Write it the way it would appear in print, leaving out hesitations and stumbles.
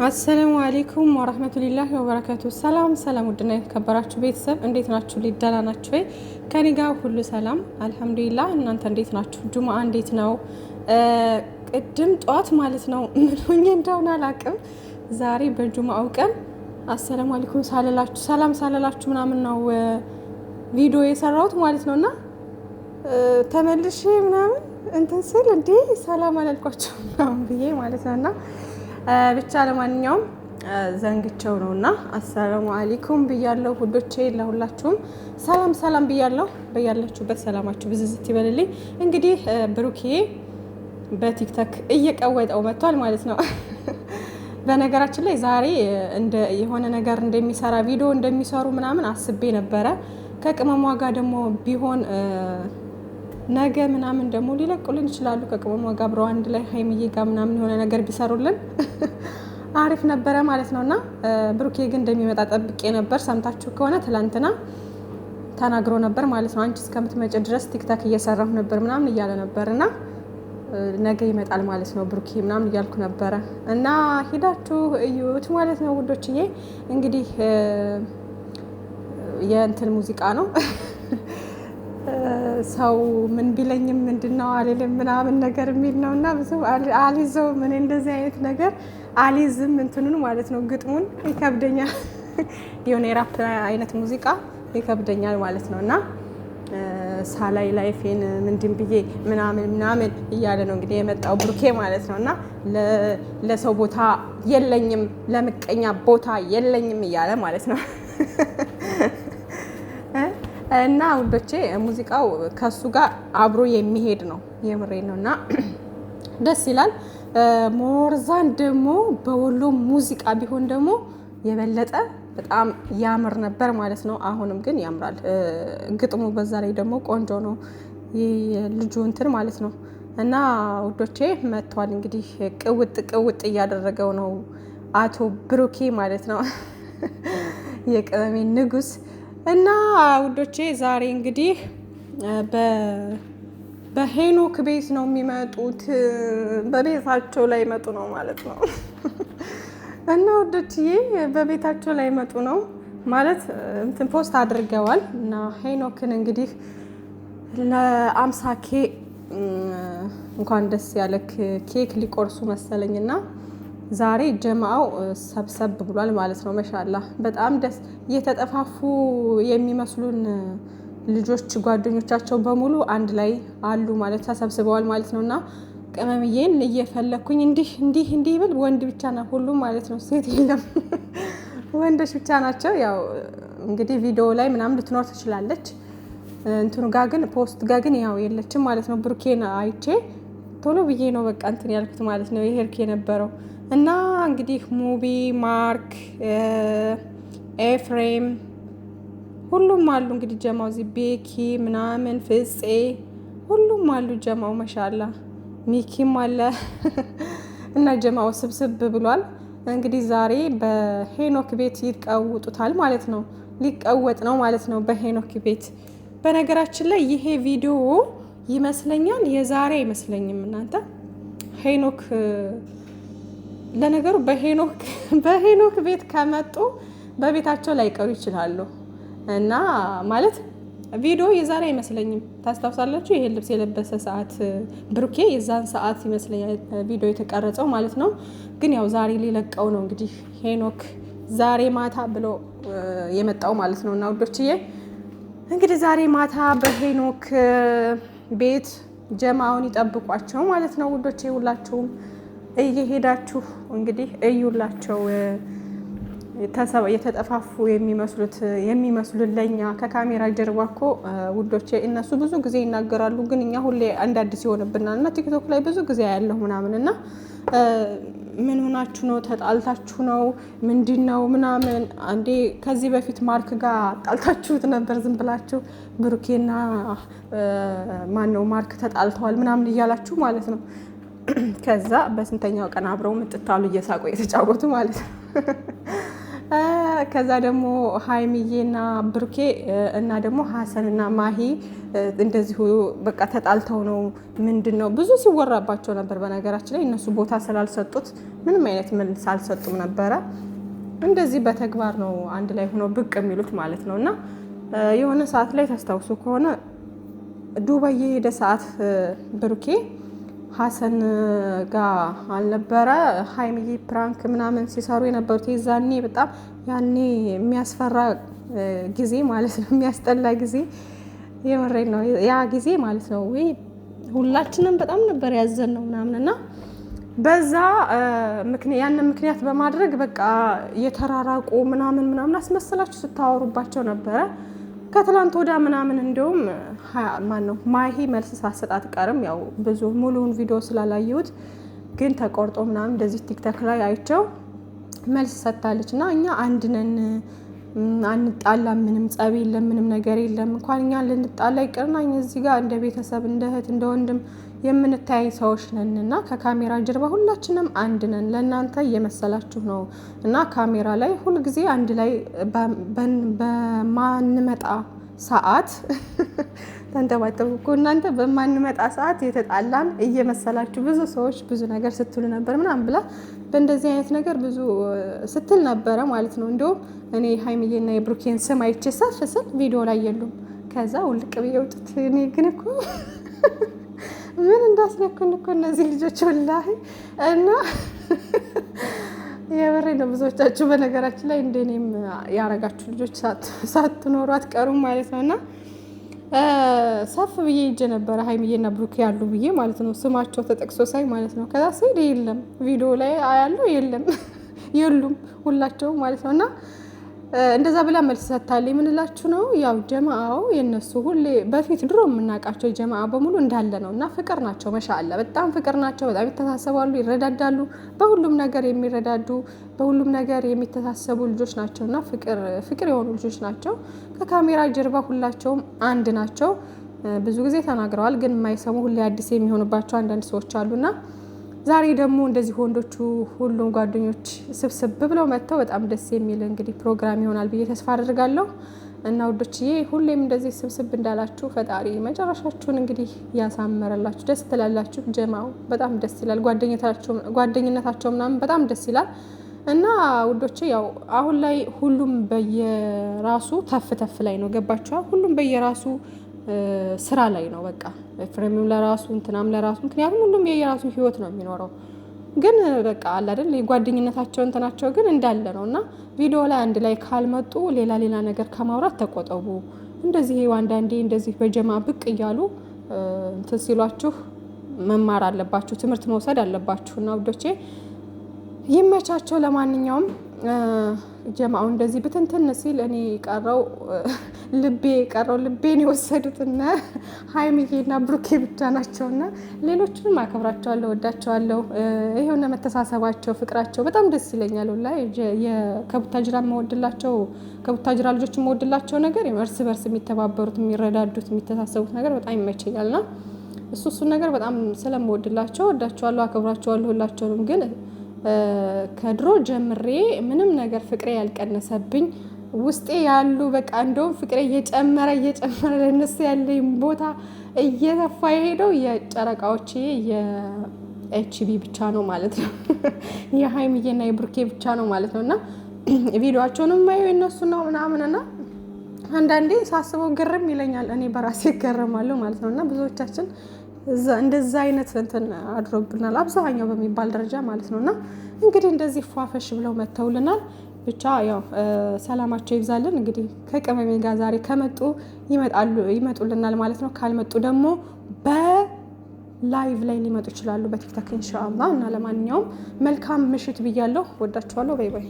አሰላሙ አለይኩም ወራህመቱላሂ ወበረካቱ። ሰላም ሰላም፣ ውድና የተከበራችሁ ቤተሰብ እንዴት ናችሁ? ሊደላ ናችሁ ወይ? ከኔ ጋር ሁሉ ሰላም አልሐምዱሊላህ። እናንተ እንዴት ናችሁ? ጁምአ እንዴት ነው? ቅድም ጧት ማለት ነው ምን ሆኜ እንደሆነ አላውቅም። ዛሬ በጁምአው ቀን አሰላሙ አለይኩም ሳልላችሁ ሰላም ሳልላችሁ ምናምን ነው ቪዲዮ የሰራሁት ማለት ነውና ተመልሼ ምናምን እንትን ስል እንዴ ሰላም አላልኳቸው ምናምን ብዬ ማለት ነውና ብቻ ለማንኛውም ዘንግቸው ነውና አሰላሙ አለይኩም ብያለሁ ውዶቼ። ለሁላችሁም ሰላም ሰላም ብያለሁ። በያላችሁበት ሰላማችሁ ብዝዝት ይበልልኝ። እንግዲህ ብሩኬ በቲክቶክ እየቀወጠው መጥቷል ማለት ነው። በነገራችን ላይ ዛሬ እንደ የሆነ ነገር እንደሚሰራ ቪዲዮ እንደሚሰሩ ምናምን አስቤ ነበረ። ከቅመሟ ጋር ደግሞ ቢሆን ነገ ምናምን ደግሞ ሊለቁልን ይችላሉ። ከቅመሟ ጋር አብረው አንድ ላይ ሀይሚዬ ጋር ምናምን የሆነ ነገር ቢሰሩልን አሪፍ ነበረ ማለት ነውና ብሩኬ ግን እንደሚመጣ ጠብቄ ነበር። ሰምታችሁ ከሆነ ትላንትና ተናግሮ ነበር ማለት ነው። አንቺ እስከምትመጪ ድረስ ቲክታክ እየሰራሁ ነበር ምናምን እያለ ነበርና ነገ ይመጣል ማለት ነው ብሩኬ ምናምን እያልኩ ነበረ እና ሂዳችሁ እዩት ማለት ነው ውዶችዬ። እንግዲህ የእንትን ሙዚቃ ነው ሰው ምን ቢለኝም ምንድነው አልልም ምናምን ነገር የሚል ነውና ብዙ አልይዘው ምን እንደዚህ አይነት ነገር አልይዝም እንትኑን ማለት ነው። ግጥሙን ይከብደኛል። የሆነ የራፕ አይነት ሙዚቃ ይከብደኛል ማለት ነውና ሳላይ ላይፌን ምንድን ብዬ ምናምን እያለ ነው እንግዲህ የመጣው ብሩኬ ማለት ነውና ለሰው ቦታ የለኝም ለምቀኛ ቦታ የለኝም እያለ ማለት ነው። እና ውዶቼ ሙዚቃው ከሱ ጋር አብሮ የሚሄድ ነው። የምሬ ነውና ደስ ይላል። ሞርዛን ደግሞ በወሎ ሙዚቃ ቢሆን ደግሞ የበለጠ በጣም ያምር ነበር ማለት ነው። አሁንም ግን ያምራል ግጥሙ፣ በዛ ላይ ደግሞ ቆንጆ ነው ልጁ እንትን ማለት ነው። እና ውዶቼ መጥቷል እንግዲህ ቅውጥ እያደረገው ነው አቶ ብሩኬ ማለት ነው። የቅመሜ ንጉስ እና ውዶቼ ዛሬ እንግዲህ በሄኖክ ቤት ነው የሚመጡት። በቤታቸው ላይ መጡ ነው ማለት ነው። እና ውዶችዬ በቤታቸው ላይ መጡ ነው ማለት እንትን ፖስት አድርገዋል። እና ሄኖክን እንግዲህ ለ50K እንኳን ደስ ያለክ ኬክ ሊቆርሱ መሰለኝና ዛሬ ጀማው ሰብሰብ ብሏል ማለት ነው። ማሻአላ በጣም ደስ እየተጠፋፉ የሚመስሉን ልጆች ጓደኞቻቸው በሙሉ አንድ ላይ አሉ ማለት ተሰብስበዋል ማለት ነውና ቅመምዬን እየፈለኩኝ እንዲህ ብል ወንድ ብቻ ነው ሁሉ ማለት ነው። ሴት የለም ወንዶች ብቻ ናቸው። ያው እንግዲህ ቪዲዮ ላይ ምናምን ልትኖር ትችላለች። እንትኑ ጋር ግን ፖስት ጋር ግን ያው የለችም ማለት ነው። ብሩኬን አይቼ ቶሎ ብዬ ነው በቃ እንትን ያልኩት ማለት ነው ይሄርክ የነበረው እና እንግዲህ ሙቢ ማርክ ኤፍሬም ሁሉም አሉ እንግዲህ ጀማው እዚህ ቤኪ ምናምን ፍፄ ሁሉም አሉ ጀማው ማሻአላ ሚኪም አለ እና ጀማው ስብስብ ብሏል። እንግዲህ ዛሬ በሄኖክ ቤት ይቀውጡታል ማለት ነው። ሊቀወጥ ነው ማለት ነው በሄኖክ ቤት። በነገራችን ላይ ይሄ ቪዲዮ ይመስለኛል የዛሬ አይመስለኝም እናንተ ሄኖክ ለነገሩ በሄኖክ ቤት ከመጡ በቤታቸው ላይ ቀሩ ይችላሉ። እና ማለት ቪዲዮ የዛሬ አይመስለኝም። ታስታውሳላችሁ ይሄን ልብስ የለበሰ ሰዓት ብሩኬ የዛን ሰዓት ይመስለኛል ቪዲዮ የተቀረጸው ማለት ነው። ግን ያው ዛሬ ሊለቀው ነው እንግዲህ ሄኖክ ዛሬ ማታ ብሎ የመጣው ማለት ነው። እና ውዶችዬ እንግዲህ ዛሬ ማታ በሄኖክ ቤት ጀማውን ይጠብቋቸው ማለት ነው። ውዶቼ ሁላችሁም እየሄዳችሁ እንግዲህ እዩላቸው። የተጠፋፉ የሚመስሉት ለኛ ከካሜራ ጀርባ እኮ ውዶቼ እነሱ ብዙ ጊዜ ይናገራሉ፣ ግን እኛ ሁሌ አንድ አዲስ ይሆንብናል። እና ቲክቶክ ላይ ብዙ ጊዜ ያለሁ ምናምን እና ምን ሆናችሁ ነው? ተጣልታችሁ ነው? ምንድነው ምናምን። አንዴ ከዚህ በፊት ማርክ ጋር ጣልታችሁት ነበር ዝም ብላችሁ ብሩኬና ማነው ማርክ ተጣልተዋል ምናምን እያላችሁ ማለት ነው። ከዛ በስንተኛው ቀን አብረው ምጥታሉ እየሳቁ የተጫወቱ ማለት ነው። ከዛ ደግሞ ሀይሚዬና ብሩኬ እና ደግሞ ሀሰንና ማሂ እንደዚሁ በቃ ተጣልተው ነው ምንድን ነው ብዙ ሲወራባቸው ነበር። በነገራችን ላይ እነሱ ቦታ ስላልሰጡት ምንም አይነት መልስ አልሰጡም ነበረ። እንደዚህ በተግባር ነው አንድ ላይ ሆነው ብቅ የሚሉት ማለት ነው። እና የሆነ ሰዓት ላይ ታስታውሱ ከሆነ ዱባይ የሄደ ሰዓት ብሩኬ ሀሰን ጋር አልነበረ ሀይሚዬ ፕራንክ ምናምን ሲሰሩ የነበሩት የዛኔ በጣም ያኔ የሚያስፈራ ጊዜ ማለት ነው፣ የሚያስጠላ ጊዜ የምሬን ነው ያ ጊዜ ማለት ነው። ወይ ሁላችንም በጣም ነበር ያዘን ነው ምናምን እና በዛ ያንን ምክንያት በማድረግ በቃ የተራራቁ ምናምን አስመስላችሁ ስታወሩባቸው ነበረ። ከትላንት ወዳ ምናምን እንደውም ማነው ማሂ መልስ ሳሰጣት ቀርም ያው ብዙ ሙሉውን ቪዲዮ ስላላየሁት ግን ተቆርጦ ምናምን እንደዚህ ቲክቶክ ላይ አይቸው መልስ ሰጥታለች። እና እኛ አንድ ነን አንጣላ፣ ምንም ጸብ የለም፣ ምንም ነገር የለም። እንኳን እኛ ልንጣላ ይቅርና እዚህ ጋር እንደ ቤተሰብ እንደ እህት እንደ ወንድም የምንታይ ሰዎች ነን እና ከካሜራ ጀርባ ሁላችንም አንድ ነን። ለእናንተ እየመሰላችሁ ነው እና ካሜራ ላይ ሁልጊዜ አንድ ላይ በማንመጣ ሰዓት ተንተባተቡ እኮ እናንተ በማንመጣ ሰዓት የተጣላን እየመሰላችሁ ብዙ ሰዎች ብዙ ነገር ስትሉ ነበር ምናምን ብላ በእንደዚህ አይነት ነገር ብዙ ስትል ነበረ ማለት ነው። እንዲሁም እኔ ሀይሚዬና የብሩኬን ስም አይቼ ሳልፍ ስል ቪዲዮ ላይ የሉም። ከዛ ውልቅ ብዬ ውጡት። እኔ ግን እኮ ምን እንዳስነኩን እኮ እነዚህ ልጆች ወላሂ። እና የበሬ ነው። ብዙዎቻችሁ በነገራችን ላይ እንደኔም ያረጋችሁ ልጆች ሳትኖሩ አትቀሩም ማለት ነው። እና ሰፍ ብዬ ሂጄ ነበረ ሀይሚዬና ብሩኬ ያሉ ብዬ ማለት ነው፣ ስማቸው ተጠቅሶ ሳይ ማለት ነው። ከዛ ስሄድ የለም ቪዲዮ ላይ አያለው የሉም ሁላቸው ማለት ነው። እና እንደዛ ብላ መልስ ሰጥታለች። የምንላችሁ ነው ያው ጀማአው የነሱ ሁሌ በፊት ድሮ የምናውቃቸው ጀማአ በሙሉ እንዳለ ነው እና ፍቅር ናቸው። ማሻአላ በጣም ፍቅር ናቸው። በጣም ይተሳሰባሉ፣ ይረዳዳሉ። በሁሉም ነገር የሚረዳዱ በሁሉም ነገር የሚተሳሰቡ ልጆች ናቸው እና ፍቅር የሆኑ ልጆች ናቸው። ከካሜራ ጀርባ ሁላቸውም አንድ ናቸው። ብዙ ጊዜ ተናግረዋል፣ ግን የማይሰሙ ሁሌ አዲስ የሚሆኑባቸው አንዳንድ ሰዎች አሉና ዛሬ ደግሞ እንደዚህ ወንዶቹ ሁሉም ጓደኞች ስብስብ ብለው መጥተው በጣም ደስ የሚል እንግዲህ ፕሮግራም ይሆናል ብዬ ተስፋ አድርጋለሁ። እና ውዶችዬ ሁሌም እንደዚህ ስብስብ እንዳላችሁ ፈጣሪ መጨረሻችሁን እንግዲህ ያሳመረላችሁ፣ ደስ ትላላችሁ። ጀማው በጣም ደስ ይላል፣ ጓደኝነታቸው ምናምን በጣም ደስ ይላል። እና ውዶቼ ያው አሁን ላይ ሁሉም በየራሱ ተፍ ላይ ነው፣ ገባችኋል? ሁሉም በየራሱ ስራ ላይ ነው። በቃ ፍሬምም ለራሱ እንትናም ለራሱ፣ ምክንያቱም ሁሉም የየራሱ ህይወት ነው የሚኖረው። ግን በቃ አለ አይደል የጓደኝነታቸው እንትናቸው ግን እንዳለ ነው። እና ቪዲዮ ላይ አንድ ላይ ካልመጡ ሌላ ነገር ከማውራት ተቆጠቡ። እንደዚህ አንዳንዴ እንደዚህ በጀማ ብቅ እያሉ እንትን ሲሏችሁ መማር አለባችሁ፣ ትምህርት መውሰድ አለባችሁ። እና ውዶቼ ይመቻቸው። ለማንኛውም ጀማው እንደዚህ ብትንትን ሲል እኔ ልቤን የወሰዱትና ሀይሚዬና ብሩኬ ብቻ ናቸውና ሌሎቹንም አከብራቸዋለሁ፣ ወዳቸዋለሁ። ይሄውና መተሳሰባቸው፣ ፍቅራቸው በጣም ደስ ይለኛል። ወላሂ ከቡታጅራ ልጆች የምወድላቸው ነገር እርስ በርስ የሚተባበሩት፣ የሚረዳዱት፣ የሚተሳሰቡት ነገር በጣም ይመቸኛልና እሱን ነገር በጣም ስለምወድላቸው ወዳቸዋለሁ፣ አከብራቸዋለሁ ሁላቸውንም። ግን ከድሮ ጀምሬ ምንም ነገር ፍቅሬ ያልቀነሰብኝ ውስጤ ያሉ በቃ እንደውም ፍቅሬ እየጨመረ ለነሱ ያለኝ ቦታ እየተፋ የሄደው የጨረቃዎቼ የኤችቢ ብቻ ነው ማለት ነው። የሀይሚዬና የብሩኬ ብቻ ነው ማለት ነው። እና ቪዲዮአቸውንም ማየው የነሱ ነው ምናምንና አንዳንዴ ሳስበው ግርም ይለኛል። እኔ በራሴ እገረማለሁ ማለት ነው። እና ብዙዎቻችን እንደዛ አይነት እንትን አድሮብናል፣ አብዛኛው በሚባል ደረጃ ማለት ነው። እና እንግዲህ እንደዚህ ፏፈሽ ብለው መተውልናል። ብቻ ያው ሰላማቸው ይብዛልን። እንግዲህ ከቅመሜ ጋር ዛሬ ከመጡ ይመጡልናል ማለት ነው። ካልመጡ ደግሞ በላይቭ ላይ ሊመጡ ይችላሉ፣ በቲክቶክ ኢንሻአላህ። እና ለማንኛውም መልካም ምሽት ብያለሁ። ወዳችኋለሁ። ባይ ባይ።